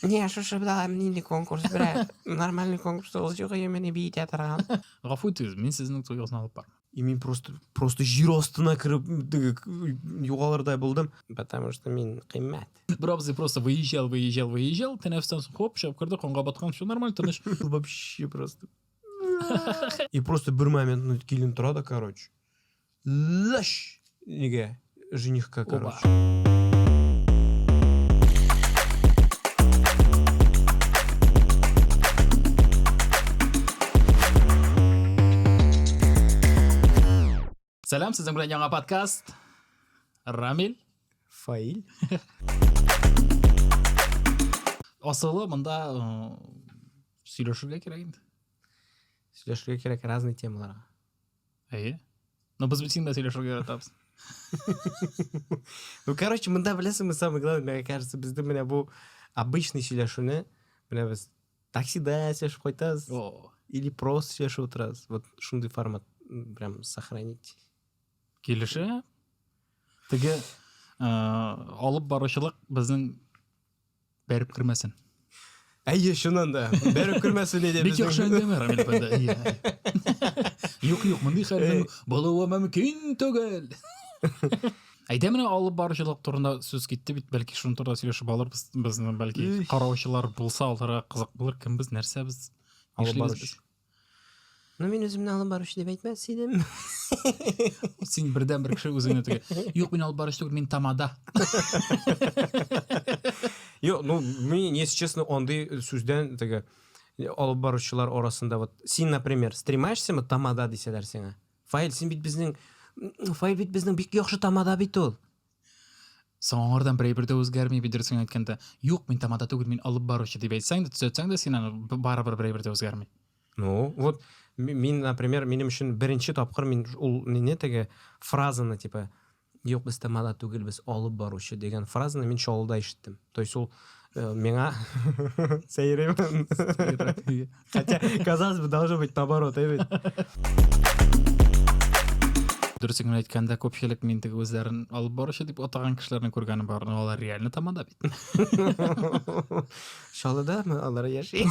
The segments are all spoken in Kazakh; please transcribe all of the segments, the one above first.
Не, шушы бдала мини конкурс, бірақ нормальный конкурс ол жоқ, мені бейте тұрған. Ғафу етіңіз, мен сіздің тойғасын алып бармын. И мен просто жер астына кіріп юғалардай болдым, потому что мен қиммет. Бірақ бізде просто выезжал, тәнәфістен соң хоп, шығып кірді, қонға батқан, все нормально, тыныш. Вообще просто. И просто бір момент келін тұрады, короче. Лаш! Неге? Женихка, короче. Сәлем, сіздің білен жаңа подкаст. Рамил. Фаил. Осылы мұнда сөйлешуге керек енді. Сөйлешуге керек разный темаларға. Әйе. Но біз бітсін да сөйлешуге жатамыз. Ну, короче, мұнда білесің, самое главное, мне кажется, бізді міне бұл обычный сөйлешуні, міне біз таксида сөйлешіп қойтаз, или просто сөйлешіп отыраз. Вот шундай формат прям сохранить. Келіші, тіге алып барушылық біздің бәріп кірмесін. Әйе, шынан да, бәріп кірмесін еде біздің. Бек яқшан деме, Рамил әпенді. Yok, мұндай қәрдің болуы мүмкін түгіл. Әйдеміне алып барушылық турында сөз кетті бит, бәлкі шын турда сөйлешіп алыр, біздің бәлкі қараушылар болса, оларға қызық болыр, кім біз, нәрсе біз. Алып барушы. Ну, мен өзімді алып барушы деп айтмас едім. Сен бірден бір кіші өзіңе түге. Yok, мен алып барушы түгіл, мен тамада. Yok, ну, мен, если честно, ондай сөзден түге алып барушылар орасында, вот, сен, например, стремаешься ма тамада деселер сеңа? Файл, сен бит біздің бек яқшы тамада бит ол. Соңырдан бір-бірді өзгермей бедірсің айткенде, yok, мен тамада түгіл, мен алып барушы деп айтсаң да, түзетсең да, сен бары-бір бір-бірді өзгермей. Ну, вот, мен, например, менің үшін бірінші тапқыр мен ол не теге фразаны, типа, yok, біз тамада түгіл, біз алып барушы деген фразаны мен шолда ешіттім. То есть ол меңа сейремін. Хотя, казалось бы, должно быть наоборот, Дұрысыңын айтқанда көпшілік мендігі өздерін алып барушы деп отаған кішілерін көргені бар, олар реально тамада бит. Шолда ма, олар яши.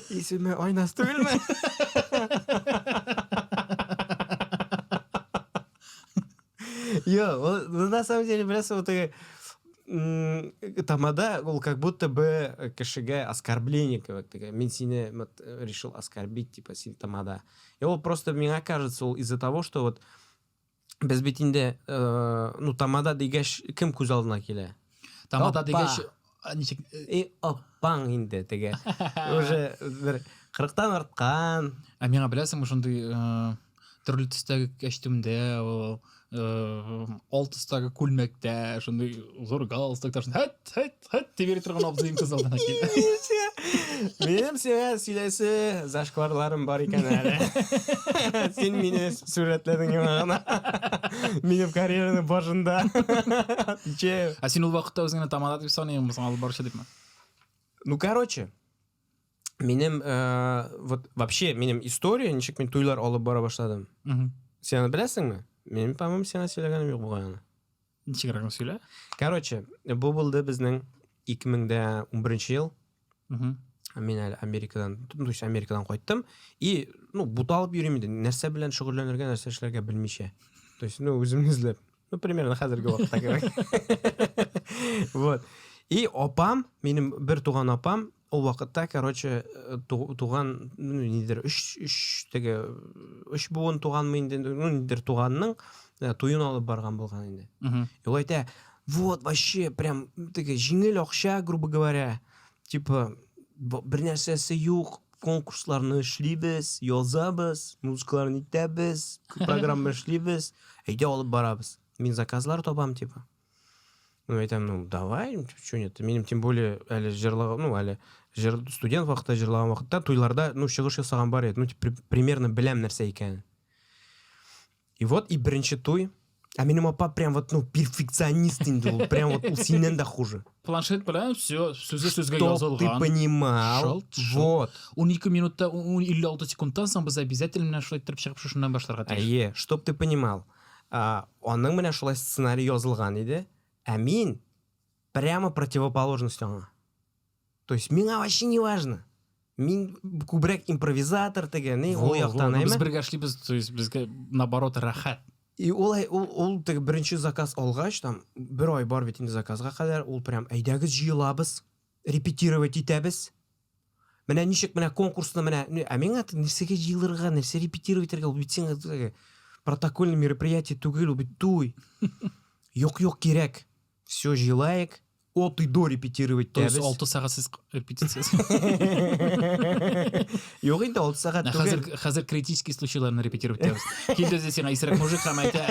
Есіме ойнас түгіл ме? На самом деле, білесің, вот тамада, ол как будто бы кішіге оскорбление, мен сені решил оскорбить, типа, сен тамада. И ол просто, мне кажется, ол из-за того, что вот біз бетінде, ну, тамада дегеш кім көз алдына келе? Тамада дегеш... Оппаң енді, теге. Уже бір 40-тан артқан. Меңа білесің, ұшындай түрлі түстегі кәштімде, ол тұстағы көлмекте, шындай зор галстуктар, хэт тебері тұрған абзайым көз алдына келді. Менің сеңа сөйлесі зашкварларым бар екен әлі. Сен мені суретледің ең менің карьерінің башында. Сен ол вақытта өзіңені тамада деп саны ең мұсың алып баршы деп ма? Ну, короче, менің, вот, вообще, менің история, нешек мен тойлар алып бара башладым. Сені білесің ме? Мен, по-моему, сені сөйлегенім yok бұғаяны. Нешек рағын сөйле? Короче, бұл болды біздің 2011 жыл. Мен әлі Америкадан қойттым. И, ну, бұталып үйремейді. Нәрсе білен шүғырленерге, нәрсешілерге білмейше. То есть, ну, өзімін ізлеп. Ну, примерно қазіргі уақытта керек. Вот. И опам, менің бір туған опам, ол вақытта, короче, туған, ну, недер, үш буын туған мейінден, ну, недер туғанның тойын алып барған болған енді. И ол айта, вот, вообще, прям, теге, жеңіл ақша, грубо говоря, типа, бір нәрсесі юқ, конкурсларны ішлейбіз, yazабыз, музыкаларын итәбіз, программа ішлейбіз, әйде алып барабыз. Мен заказлар тобам, типа. Ну, айтам, ну, давай, что нет. Менің тем более, әлі жырлаған, ну, әлі студент вақытта, жырлаған вақытта, тойларда, ну, шығыш жасаған бар еді. Ну, примерно білем нәрсе екен. И вот, и бірінші той, а менің апа прям вот, ну, перфекционист инді, прям вот, сенен да хуже. Планшет білем, все, сөзге жазылған. Чтоб ты понимал, вот. 12 минутта, 56 секундтан соң біз обязательно шулай тұрып шығып шушындан баштарға тиіс. Әйе, чтоб ты понимал. Оның міне шулай сценарий жазылған еді. А мен прямо противоположность аңа. То есть миңа вообще не важно. Мен күбрәк импровизатор деген, ол яқтан Біз әйме. бірге эшлибез, то есть бізге наоборот рахат. И ол теге бірінші заказ алғаш, там бір ай бар бит инде заказға кадәр, ол прям әйдәгез җыелабыз, репетировать итәбез. Менә ничек менә конкурсны менә, ә миңа нәрсәгә җыелырга, нәрсә репетировать итәргә, ул бит сиңа протокольный мероприятие түгел, ул бит туй. Юк кирәк. Все җыелайык. От и до репетировать То есть итәбез. 6 сағатсыз репетициясы. Юк инде 6 сәгать түгел. Хәзер критический случайларны репетировать итәбез. Килде сиңа исерек мужик һәм әйтә.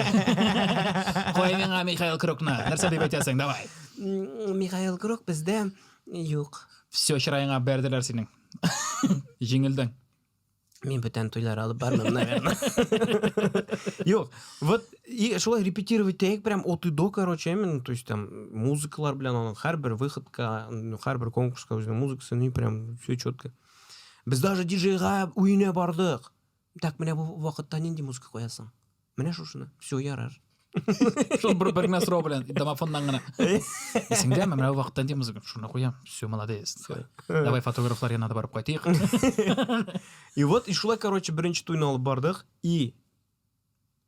Кой миңа Михаил Крокны. Нәрсә дип әйтәсең, давай. Михаил Крок бездә юк. Все чырайыңа бәрделәр синең. Җиңелдең. Мен бүтән туйлар алып бармам, наверное. Yok. Вот и шулай репетировать тек прям от и до, короче, именно, то есть там музыкалар белән аның һәрбер выходка, һәрбер конкурска үзенең музыкасы, прям все четко. Без даже диджейга уйына бардык. Так, менә бу вакытта нинди музыка куясың? Менә шушыны. Все ярар. Шул бер генә сорау белән домофоннан гына. Сиңдә менә вакытта ди музыка. Шуны куям. Все, молодец. Давай фотографлар янына барып кайтыйк. И вот и шулай, короче, беренче туйны алып бардык и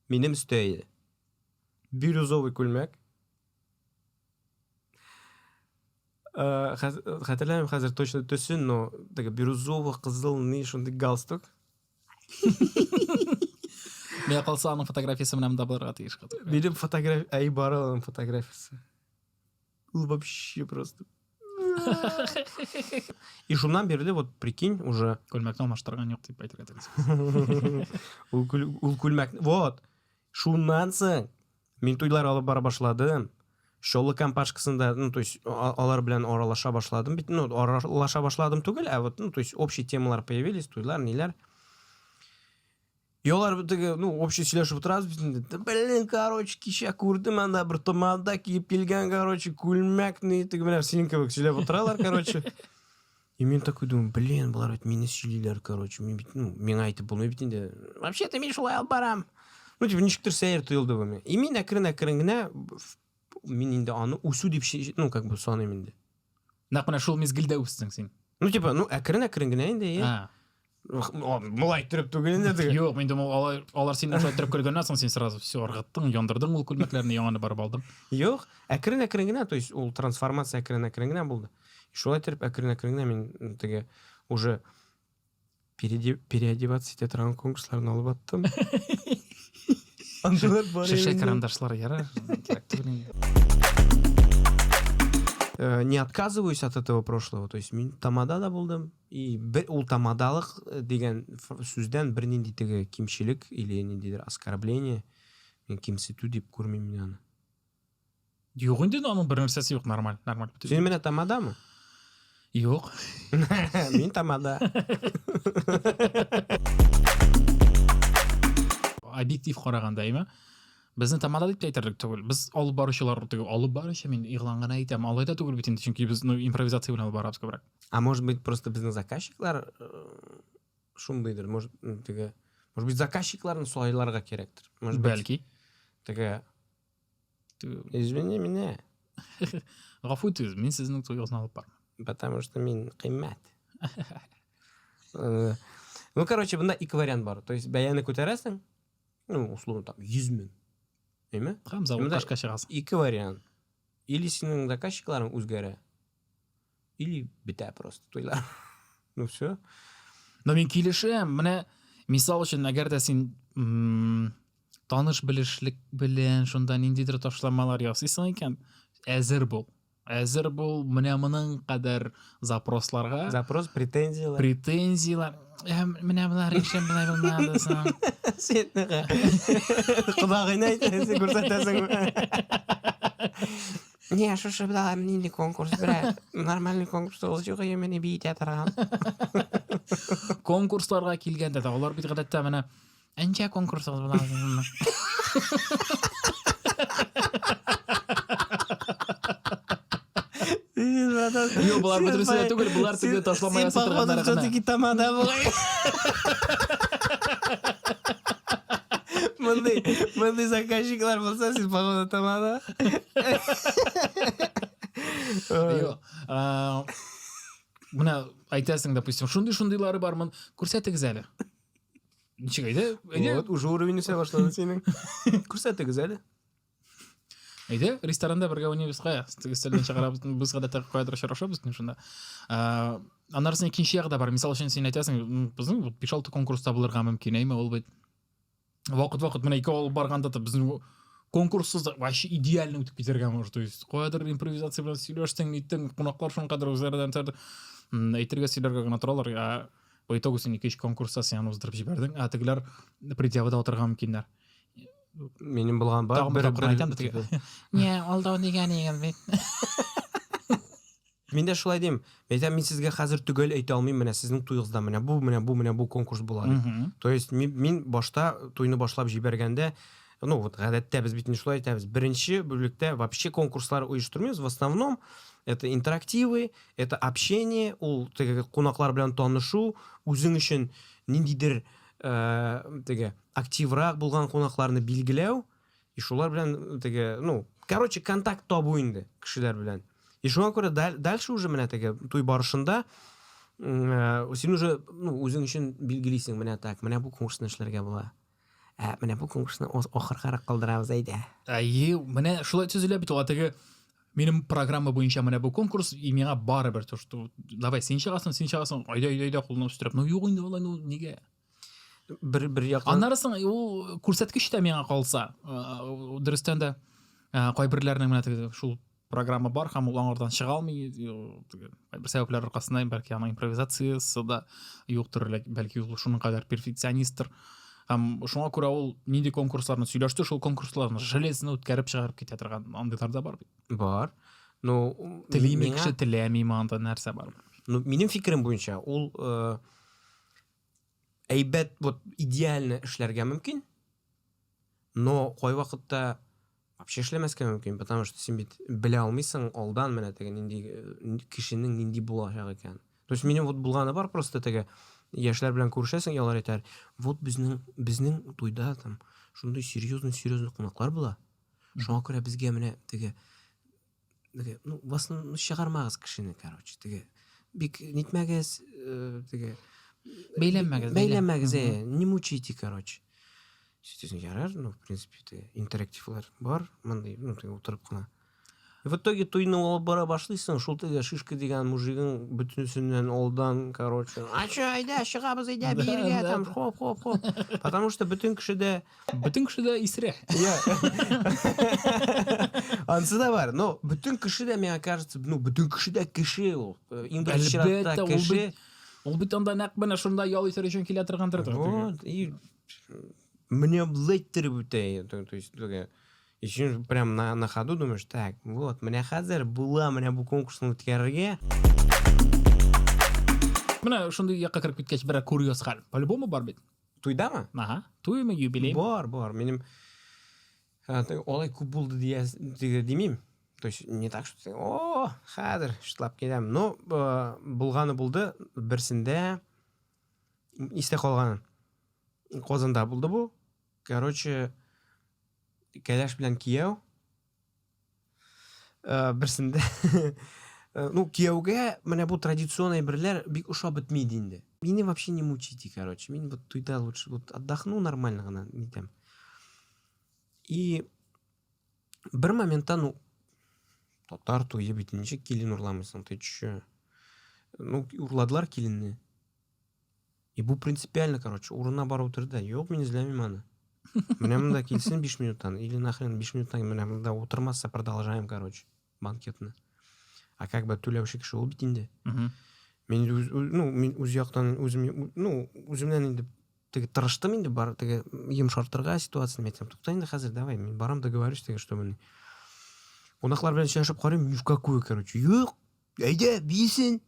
минем өстә бирюзовый күлмәк. Хәтерләмим хәзер точно төсен, но теге бирюзовый кызыл ни шундый галстук. Миңа калса аның фотографиясы менән да булырга тиеш. Минем фотография, ай баралым фотографиясы. Ул вообще просто. И шуннан бери вот прикинь уже Күлмәкне алмаштырган юк дип әйтергә тиеш. ул күлмәк. Вот. Шуннан соң мин туйлар алып бара башладым. Шолы компашкасында, то есть алар белән аралаша башладым. Бит, аралаша башладым түгел, а вот, то есть общие темалар появились, туйлар, ниләр. Йолар битеге, общий сөйләшеп утырабыз бит. Блин, короче, кичә күрдем анда бер томанда киеп килгән, короче, күлмәкне, теге менә синең кебек сөйләп утыралар, короче. И мен такой думаю, блин, булар бит мине сөйлиләр, короче. Мен бит, миңа әйтеп булмый бит инде. Вообще-то мин шулай алып барам. Типа ничектер сәер тоелды бу мен. И мен әкрен генә мин инде аны үсү дип, как бы саныйм инде. Нәкъ менә шул мизгелдә үстең син. Типа, әкрен генә инде, Мулай иттереп түгел инде теге. Юк, мен думам, алар синең шулай иттереп көлгәннән соң син сразу все ыргыттың, яндырдың ул күлмәкләрне, яңаны барып алдым. Юк, әкрен генә, то есть ул трансформация әкрен генә булды. Шулай итеп әкрен генә мин теге уже переодеваться итә торган конкурсларны алып аттым. Андыйлар бар. Шешә карандашлар ярар, кирәк түгел. Не отказываюсь от этого прошлого, то есть мин тамада да булдым. И ул тамадалык дигән сүздән бер нинди теге кимчилек или ниндидер оскорбление мен кимсетү дип күрмим мин аны. Юк инде аның бер нәрсәсе юк, нормаль. Син менә тамадамы? Юк. Мин тамада. Объектив караганда әйме? Безне тамада дип әйтерлек түгел. Без алып баручылар түгел, алып баручы мен игълангана әйтәм, алай да түгел бит инде, чөнки без импровизация белән алып барабыз күбрәк. А может быть просто безнең заказчиклар шундыйдыр, может быть заказчикларны сайларга кирәктер. Может быть Бәлки. теге извини меня, Гафу итегез, мин сезнең туйгызны алып бармам. потому что мин кыйммәт. Короче, бunda ике вариант бар. То есть бәяне күтәрәсең, условно там 100 мең. Әйме? Һәм заводка чыгасың. Ике вариант. Или синең заказчикларың үзгәрә, или бетә просто туйлар. Все. Но мин килешәм, менә мисал өчен, әгәр дә син таныш белешлек белән шунда ниндидер ташламалар ясыйсың икән, әзер бул. Әзер бул менә моның кадәр запросларга. Запрос, претензиялар. Претензиялар. Менә булар ишем булай булмады соң. Сен Кудагыйны әйтәсең, күрсәтәсең. Не, шушы була нинди конкурс бирә. Нормальный конкурс ул юк, менә бит торган. Конкурсларга килгәндә дә алар бит гадәттә менә әнчә конкурс була. Юк, булар бөтенесе түгел, булар теге ташламая сатырганнар гына. Все-таки тамада булай. Мондай заказчиклар булса, син походу тамада. айтасың, допустим, шундайлары бармын, көрсетіңіз әлі. Ничек әйде? Вот, уже уровень өсе башлады сенің. Көрсетіңіз әлі. Әйде, ресторанда бірге ойнаймыз қая. Стөлден шығарабыз, біз ғадатта қоядыр шарашабыз шунда. Анарсын екінші яғы да бар. Мысалы үшін сен айтасың, біздің 5-6 конкурста бұларға мүмкін әйме, ол бет. Вақыт мына 2 ол барғанда да біздің конкурссыз вообще идеально өтіп кетерге может. То есть қоядыр импровизация білен сөйлештің, еттің, қонақтар шын қадыр өзлерден сәрді әйтерге сөйлерге ғана тұралар. По итогу сен 2 конкурста сен ұздырып жібердің, тігілер предъявада отырған мүмкіндер. Менің болған бар. Не, олдау деген бет. Мен де шулай деймін. Мен сізге қазір түгел айта алмаймын, міне сіздің тойыңызда бұл конкурс болады. То есть мен башта тойны башлап жібергенде, ну вот ғадатта біз битін шулай айтамыз. Бірінші бөлікте вообще конкурслар ойыштырмаймыз. В основном это интерактивы, это общение, ол қонақлар белән танышу, үзең өчен ниндидер активрак булган қонақларны билгеләү, и шулар белән ну, короче, контакт табу инде кешеләр белән. И шуңа күрә дальше уже менә туй барышында син уже, ну, үзең өчен билгелисең, менә так, менә бу конкурсны эшләргә була. Менә бу конкурсны ахыргарак калдырабыз әйдә. Менә шулай төзелә бит ул Менің программа бойынша менә бу конкурс, и миңа барыбер то, что давай сен чыгасың, айда кулны үстереп. Ну юк инде алай, ну неге? Бір яктан. Анарысын ул күрсәткеч тә миңа калса, дөрестән дә кайберләрнең менә шул программа бар, һәм ул аңардан чыга алмый, бер сәбәпләр аркасында, бәлки аның импровизациясы да юктыр, бәлки ул шуның кадәр перфекционисттер. Һәм шуңа күрә ул нинди конкурсларны сөйләште, шул конкурсларны железно үткәреп чыгарып китә торган андыйлар да бар бит. Бар. Ну, телейме кеше теләми анда нәрсә бар. Ну, минем фикерем буенча, ул әйбәт, вот идеально эшләргә мөмкин, но кай вакытта вообще эшләмәскә мөмкин, потому что син бит белә алмыйсың алдан менә нинди кешенең нинди булачак икән. То есть минем вот булганы бар, просто яшьләр белән күрешәсең, ялар әйтәр, вот безнең туйда там шундый серьезный кунаклар була. Шуңа күрә безгә менә ну, вас чыгармагыз кешене, короче, бик нитмәгез, бәйләмәгез, не мучите, короче. Сөйтесең, ярар, ну, в принципе, интерактивлар бар, мындай, ну, утырып кына. И в итоге туйны алып бара башлыйсың, шул шишка дигән мужигың бөтенсеннән алдан, короче. Ача, айда, чыгабыз, айда, биргә, там, хоп. Потому что бөтен кешедә исерә. Ансы да бар, но бөтен кешедә, миңа кажется, ну, бөтен кешедә кеше ул. Иң беренче чиратта кеше. Ул бит анда нәкъ менә шунда ял итәр өчен килә торгандыр. Вот, и мне блэйтереп үтә, то есть, еще прям на ходу думаешь, так, вот, менә хәзер була, менә бу конкурсны үткәрергә. Менә шундый якка кирип киткәч, бер курьез хәл. По-любому бар бит. Туйдамы? Ага, туймы, юбилей. Бар. Минем алай күп булды димим. То есть не так, что хәзер шутлап киләм. Но булганы булды, берсендә истә калган. Казанда булды бу. Короче, кәләш белән кияү. Берсендә ну, кияүгә менә бу традиционный берләр бик ошап бетмейди инде. Мине вообще не мучите, короче. Мин вот туйда лучше вот отдохну нормально гына нитәм. И бер моментта, ну, татар туйы бит ничек килен урламыйсың, ты чё? Ну, урладылар киленне. И бу принципиально, короче, урынына барып утырды. Юк, мин изләмим аны. Менә монда килсен 5 минуттан, или нахрен 5 минуттан менә монда утырмаса, продолжаем, короче, банкетны. А как бы түләүче кеше ул бит инде. Мин үз яктан үземнән инде тырыштым инде бар, йомшартырга ситуацияны әйтсәм, тукта инде хәзер, давай, мин барам договорюсь, чтобы кунаклар белән сөйләшеп карыйм, ни в какую, короче. Юк, әйдә, бисен.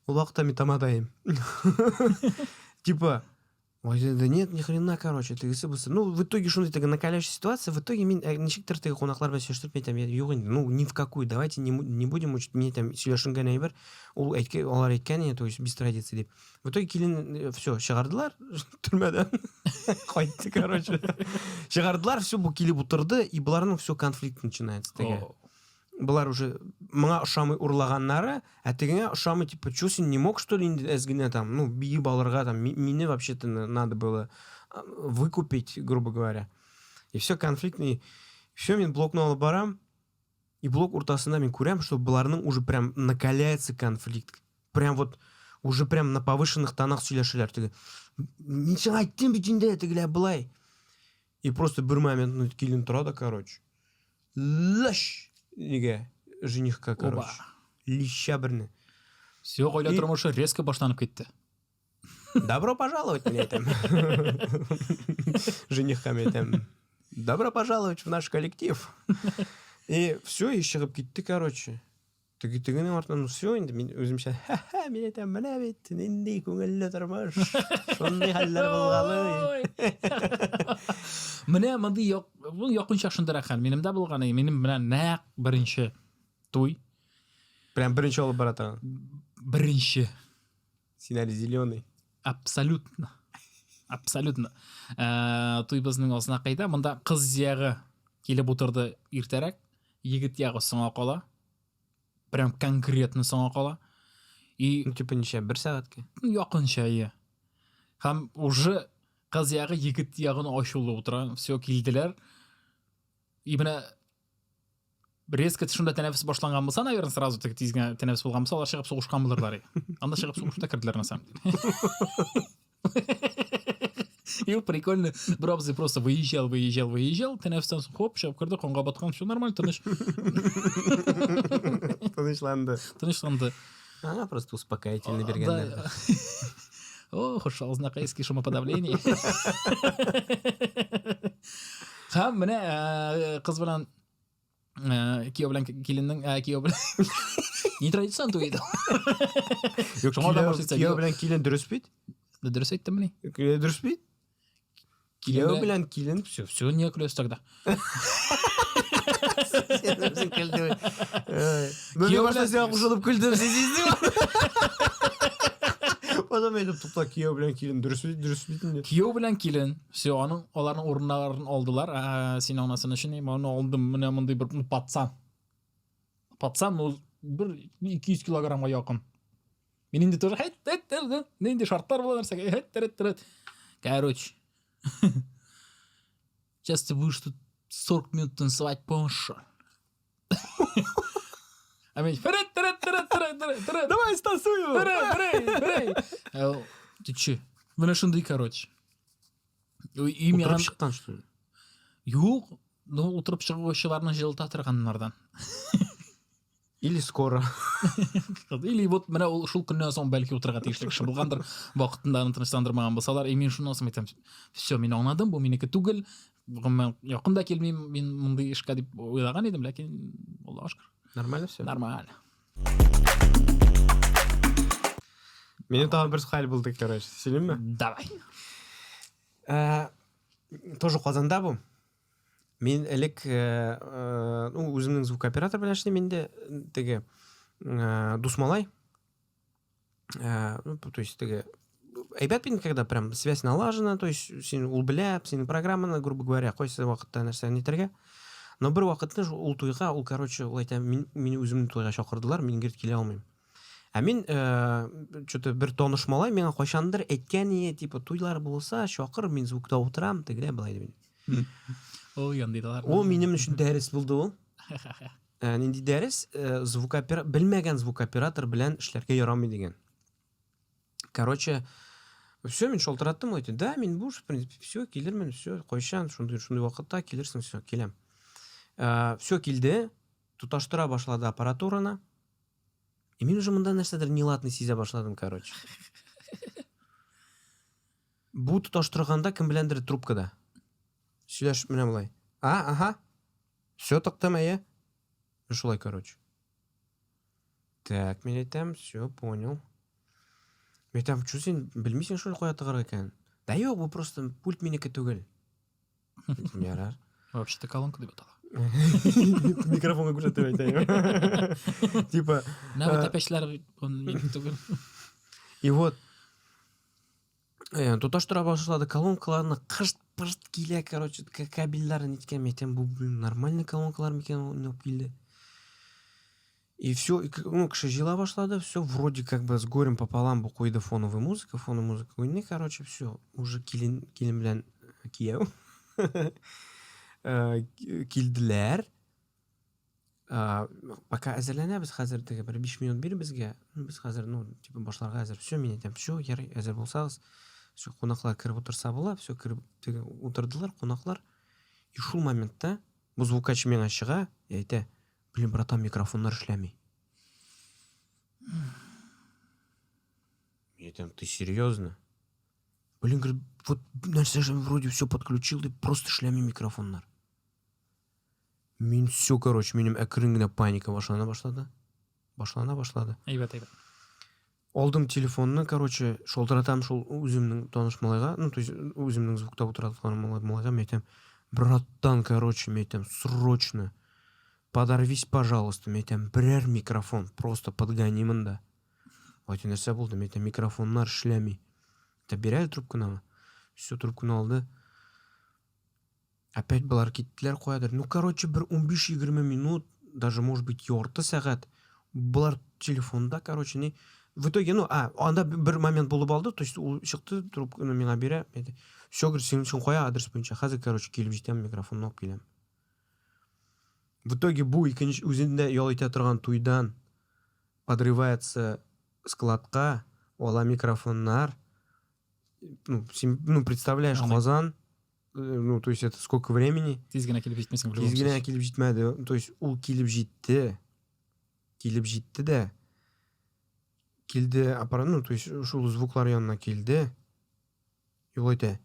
Ул вакытта мин тамадайым. Типа, ой, да нет, ни хрена, короче, ну, в итоге шундый накаляющая ситуация, в итоге мин ничектер кунаклар белән сөйләшеп әйтәм, юк инде, ну, ни в какую, давайте не будем учить, мне там сөйләшенгән әйбер, ул алар әйткән, то есть без традиции дип. В итоге килен все чыгардылар төрмәдән. Кайтты, короче. Чыгардылар, все бу килеп утырды, и буларның все конфликт начинается. Бұлар уже мыңа ұшамай урлаганнары, тегіңе ұшамай, типа, чё сен не мог, что ли, әзгіне там, ну, бейіп алырға, там, мені вообще-то надо было выкупить, грубо говоря. И все конфликтный. Все, мен блокны алып барам, и блок ортасында мен көрем, что бұларның уже прям накаляется конфликт. Прям вот уже прям на повышенных тонах сөйлешілер. Тігі, ничего айттым бітінде, тігілі былай. И просто бір момент, ну, келін тұрады, короче. Лаш! Неге, женихка, короче. Лища бірні. Все, қойла тұрмышы резко баштанып кетті. Добро пожаловать, мен айтам. Женихқа мен айтам. Добро пожаловать в наш коллектив. И все, и шығып кетті, короче. Тігінің артынан, ну все, енді мен өзімше, ха-ха, мен айтам, мына бет, нендей көңілі тұрмыш. Сондай халлар болғалы. Міне, мұнды яқынша шындырақ хан. Менімді болғаны, менім мына нәқ бірінші той. Прям бірінші олып баратырған. Бірінші. Сценарий зеленый. Абсолютно. Абсолютно. Той біздің осына қайда, мұнда қыз зияғы келіп отырды ертерек, егіт яғы соңа qola. Прям конкретно соңа qola. И Ну, типа, неше, бір сағатқа? Яқынша, иә. Хам уже қыз яғы егіт яғын ашулы отыра, все келділер. И міне резко шында тәнәфіс башланған болса, наверное, сразу тезген тәнәфіс болған болса, олар шығып соғышқан болырлар. Анда шығып соғышта кірділер, на самом деле. И прикольно, Бробзи просто выезжал, тәнәфістен хоп, шығып кірді, қонға батқан, все нормально, тыныш. Тынышланды. Ага, просто успокоительно бергенде. Ох, ушел знакайский шумоподавление. Ха, міне қыз білән күйеу білән келіннің, күйеу білән не традицион той еді. Күйеу білән келін дұрыс бейді? Дұрыс айттым білей. Дұрыс бейді? Күйеу білән келін, все не күлес тогда. Мен башта сен құшылып күлдім, сен сездің ба? Потом мен тұпта күйеу білән келін дұрыс бейді. Күйеу білән келін, все, олардың орындарын алдылар. Сен анасының үшін, мен алдым, міне мұндай бір патсан. Патсан, ол бір 200 килограммға яқын. Мен енді тоже, ненде шарттар болар, короче. Сейчас ты будешь тут 40 минут танцевать, помнишь? А мен, Давай станцуем! Ты че? Міне шындай, короче. Отырып шықтан, что ли? Жоқ, отырып шығушыларының жылыта тұрғанлардан. Или скоро. Или вот мына ушул күннен соң бәлки отырға тиешлік кіші болғандар, вақытында тыныштандырмаған болсалар, мен шunu осым айтам, все, мен аңладым, бұл менікі түгіл, яқында келмеймін, мен мұндай ішқа деп ойлаған едім, ләкин Аллаға шүкір. Нормально все? Нормально. Менің тағы бір хал болды, короче. Сөйлейм бе? Давай. Тоже Қазанда бұл. Мен әлік өзімнің звукооператор біләшіне менде теге дусмалай. То есть теге әйбәт бен, когда прям связь налажена, то есть сен ул біләп, сенің программаны, грубо говоря, қойсы вақытта нәрсені нетерге. Но бір вақытты ул тойға, ул, короче, ул айтам, мені өзімнің тойға шақырдылар, мен керт келе алмайым. Мен что-то бір тонышмалай, менің қойшандыр әйткәне, типа, тойлар болса, шақыр, мен звукта отырам, тегіле былайды мен. Ол менің үшін дәріс болды ол. Ненде дәріс, білмеген звукооператор білән ішлерге ярамай деген. Короче, все, мен шолтыраттым, ойты, да, мен бұл, в принципе, все, келермен, все, қойшан, шундай уақытта келерсің, все, келем. Все келді, тұташтыра башлады аппаратураны, и мен уже мұнда нәрседер неладный сезе башладым, короче. Бұл тұташтырғанда кім біләндірі трубкада. Сөйлеш міне бұлай. Ага. Все тоқтам, әйе? Шулай, короче. Так, мен айтам, все, понял. Мен айтам, что сен білмейсің шулай қоятығыр екен? Да жоқ, бұл просто пульт менікі түгіл. Ярар. Вообще-то колонка деп атала. Микрофонға көрсетіп айтайым. Типа... На вот опячлар менікі түгіл. И вот, тұташтыра башлады колонкаларына қырт келе, короче, кабельдарын еткен, метен бұл нормальный колонкалар мекен ойнап келді. И все, ну, кіші жила башлады, все, вроде как бы с горем пополам бұл қойды фоновый музыка ойны, короче, все, уже келін білән кияу. Келділер. Пока әзірләнәбіз, қазір теге бір 5 минут бер бізге. Біз қазір, ну, типа башларға әзір. Все, мен айтам, все, ярай, әзір болсағыз. Все, қонақлар кіріп отырса бола, все, кіріп теге отырдылар, қонақлар. И шул моментта бұл звукач мен ашыға, айта, блин, братан, микрофондар эшләмей. Я там, ты серьезно? Блин, говорит, вот нәрсе же вроде все подключил, и просто эшләмей микрофондар. Мен все, короче, менің әкірін генә паника башлана башлады. Әйбәт. Алдым телефонны, короче, шолдыратам шул үземнің таныш малайға, ну, то есть үземнің звукта отыратқан малайға, мен айтам, братан, короче, мен айтам, срочно подорвись, пожалуйста, мен айтам, бірер микрофон, просто подганимын да. Ой, нәрсе болды, мен айтам, микрофоннар эшләмей. Берәл трубканы, все, трубканы алды. Опять бұлар кеттілер қоядыр. Ну, короче, бір 15-20 минут, даже, может быть, ярты сағат. Бұлар телефонда, короче, не... В итоге, ну, анда бір момент болып алды, то есть, ол шықты, трубканы меңа бере. Все, говорит, сен үшін қоя адрес бойынша. Қазір, короче, келіп жетем, микрофонны алып келем. В итоге, бұл өзінде ел ете тұрған туйдан подрывается складқа, ола микрофоннар. Ну, представляешь, қазан. Ну, то есть это сколько времени? Тезгенә килеп җитмәсен. Тезгенә килеп җитмәде. То есть ул килеп җитте. Килеп җитте дә. Килде аппарат, ну, то есть шул звуклар янына килде. И ул әйтә.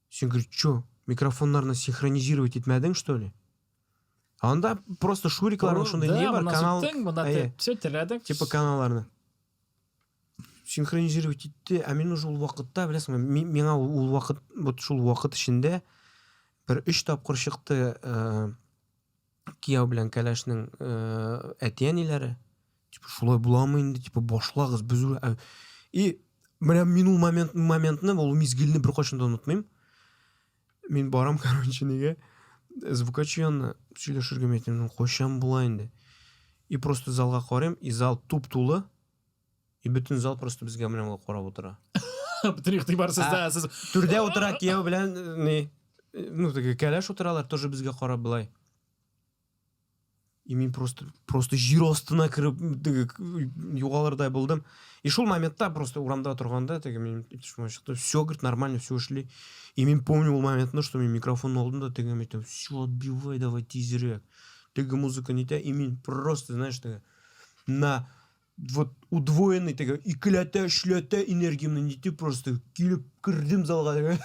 Сен, говорит, что, микрофоннарны синхронизировать итмәдең, что ли? Анда просто шурикларның шундай не бар, канал. Все теләдек. Типа каналларны. Синхронизировать итте, мен уже ул вакытта, беләсең, миңа ул вакыт, вот шул вакыт эчендә бер 3 тапкыр чыкты кияу белән кәләшнең әтиәниләре. Типа шулай буламы инде, типа башлагыз без. И менә мин ул моментны, ул мизгилне бер кайчан да онытмыйм. Мин барам, короче, неге звукач янына сөйләшергә мәйтем, кайчан була инде. И просто залга карыйм, и зал туп-тулы. И бүтін зал просто бізге менен қарап отыра. Бүтін игътибар сездә, сез түрдә утыра кияу белән не, ну, теге кәләш утыралар, тоже бізге қарап былай. И мен просто жер астына кіріп югалардай булдым. И шул моментта просто урамда тұрганда, теге мен ишмай чыкты. Все, говорит, нормально, все шли. И мен помню ул моментны, что мен микрофон алдым да, теге мен все отбивай, давай тизерек. Теге музыка не тя, и мен просто, знаешь, теге на вот удвоенный теге икеләтә энергиямны нитеп просто килеп кирдем залга.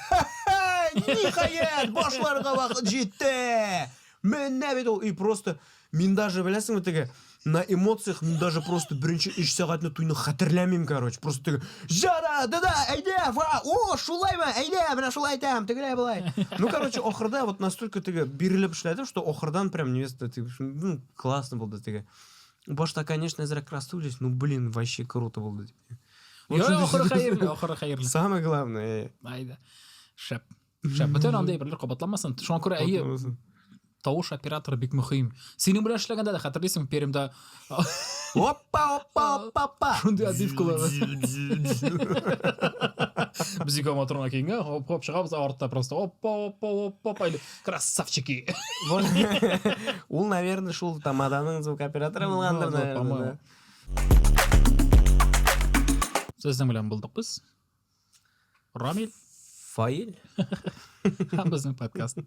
Нихаят, башларга вакыт җитте. Менә бит ул, и просто мин даже беләсеңме теге на эмоциях, мин даже просто беренче 3 сәгатьне туйны хәтерләмим, короче. Просто теге жара, да, әйдә, о, шулаймы, әйдә, менә шулай әйтәм, тегеләй булай. Ну, короче, ахырда вот настолько теге бирелеп эшләдем, что ахырдан прям невеста, ну, классно булды теге. Башта, конечно, зрак расстулись, ну, блин, вообще круто было. Ахыры хәерле. Самое главное. Айда. Шәп. Бүтән андай берләр кабатламасын. Шуңа күрә әйе, тавыш операторы бик мөһим. Синең белән эшләгәндә дә хәтерлисең, Пермдә. Опа. Шундый отбивкалар. Бизгә моторга киңгә, хоп чыгабыз артта просто опа, красавчики. Ул, наверное, шул тамаданың звукоператоры булгандыр, наверное. Сезнең белән булдык без. Рамил, Фаил. Безнең подкаст.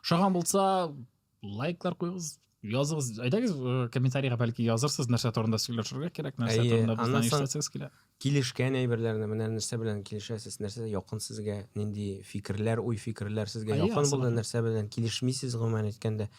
Шаган булса, лайклар куйгыз, языгыз, әйдәгез комментарийга бәлки язырсыз, нәрсә турында сөйләшергә кирәк, нәрсә турында бездән ишетсәгез килә. Килешкән әйберләрне, менә нәрсә белән килешәсез, нәрсә якын сезгә, нинди фикерләр, уй фикерләр сезгә якын булды, нәрсә белән килешмисез, гомумән әйткәндә.